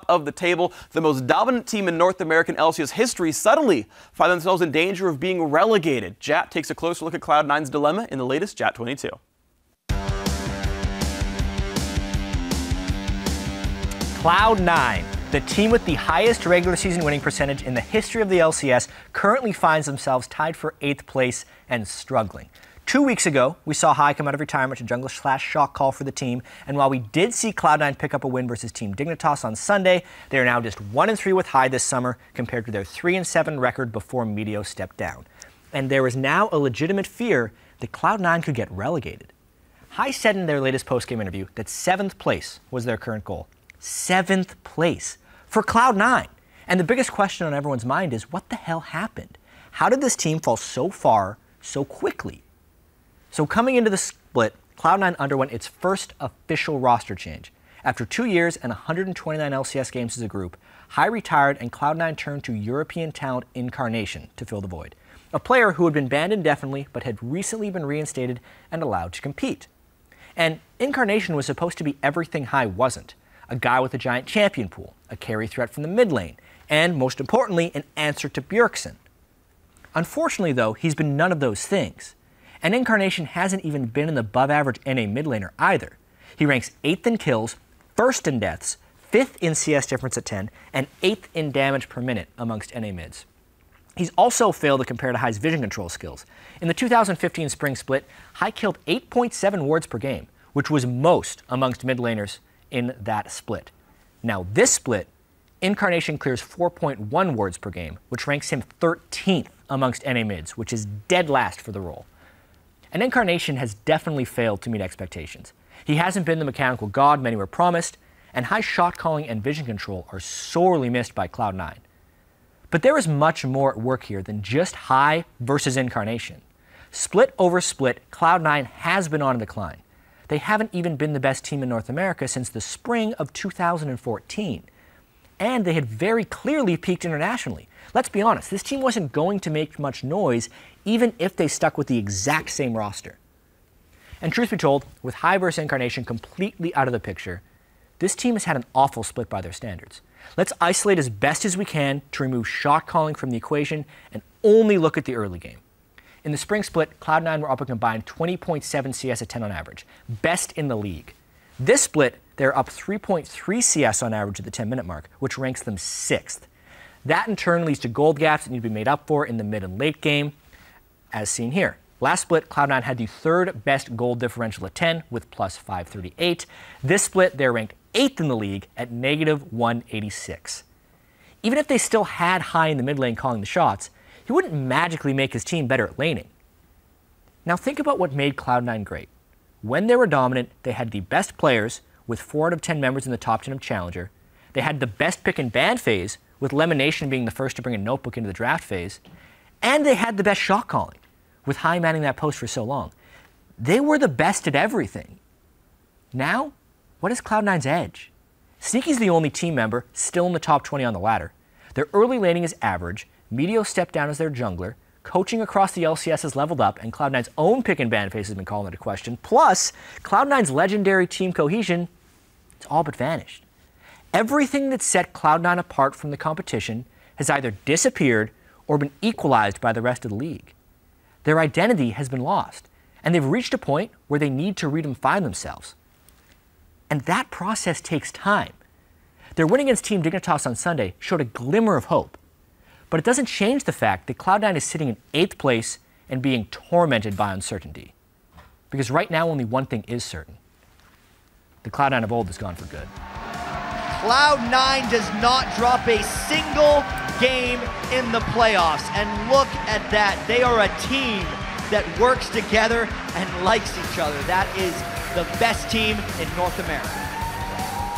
of the table. The most dominant team in North American LCS history suddenly find themselves in danger of being relegated. Jatt takes a closer look at Cloud9's dilemma in the latest Jatt-22. Cloud9, the team with the highest regular season winning percentage in the history of the LCS, currently finds themselves tied for 8th place and struggling. 2 weeks ago, we saw Hai come out of retirement to jungler/shock call for the team, and while we did see Cloud9 pick up a win versus Team Dignitas on Sunday, they are now just 1-3 with Hai this summer compared to their 3-7 record before Meteor stepped down. And there is now a legitimate fear that Cloud9 could get relegated. Hai said in their latest post-game interview that 7th place was their current goal. 7th place for Cloud9. And the biggest question on everyone's mind is, what the hell happened? How did this team fall so far so quickly? So coming into the split, Cloud9 underwent its first official roster change. After 2 years and 129 LCS games as a group, Hai retired and Cloud9 turned to European talent Incarnation to fill the void. A player who had been banned indefinitely but had recently been reinstated and allowed to compete. And Incarnation was supposed to be everything Hai wasn't. A guy with a giant champion pool, a carry threat from the mid lane, and most importantly, an answer to Bjergsen. Unfortunately though, he's been none of those things. And Incarnation hasn't even been an above average NA mid laner either. He ranks 8th in kills, 1st in deaths, 5th in CS difference at 10, and 8th in damage per minute amongst NA mids. He's also failed to compare to Hai's vision control skills. In the 2015 spring split, Hai killed 8.7 wards per game, which was most amongst mid laners in that split. Now this split, Incarnation clears 4.1 wards per game, which ranks him 13th amongst NA mids, which is dead last for the role. And Incarnation has definitely failed to meet expectations. He hasn't been the mechanical god many were promised, and Hai's shot calling and vision control are sorely missed by Cloud9. But there is much more at work here than just Hai versus Incarnation. Split over split, Cloud9 has been on a decline. They haven't even been the best team in North America since the spring of 2014. And they had very clearly peaked internationally. Let's be honest, this team wasn't going to make much noise even if they stuck with the exact same roster. And truth be told, with Hai versus Incarnation completely out of the picture, this team has had an awful split by their standards. Let's isolate as best as we can to remove shot calling from the equation and only look at the early game. In the spring split, Cloud9 were up a combined 20.7 CS at 10 on average, best in the league. This split, they're up 3.3 CS on average at the 10-minute mark, which ranks them 6th. That in turn leads to gold gaps that need to be made up for in the mid and late game, as seen here. Last split, Cloud9 had the 3rd best gold differential at 10 with plus 538. This split, they're ranked 8th in the league at negative 186. Even if they still had Hai in the mid lane calling the shots, he wouldn't magically make his team better at laning. Now think about what made Cloud9 great. When they were dominant, they had the best players, with 4 out of 10 members in the top 10 of Challenger. They had the best pick and ban phase, with Lemonation being the first to bring a notebook into the draft phase. And they had the best shot calling, with Hai manning that post for so long. They were the best at everything. Now, what is Cloud9's edge? Sneaky's the only team member still in the top 20 on the ladder. Their early laning is average, Meteor stepped down as their jungler, coaching across the LCS has leveled up, and Cloud9's own pick and ban phase has been called into question. Plus, Cloud9's legendary team cohesion, it's all but vanished. Everything that set Cloud9 apart from the competition has either disappeared or been equalized by the rest of the league. Their identity has been lost, and they've reached a point where they need to redefine themselves. And that process takes time. Their win against Team Dignitas on Sunday showed a glimmer of hope. But it doesn't change the fact that Cloud9 is sitting in 8th place and being tormented by uncertainty. Because right now, only one thing is certain. The Cloud9 of old is gone for good. Cloud9 does not drop a single game in the playoffs. And look at that. They are a team that works together and likes each other. That is the best team in North America.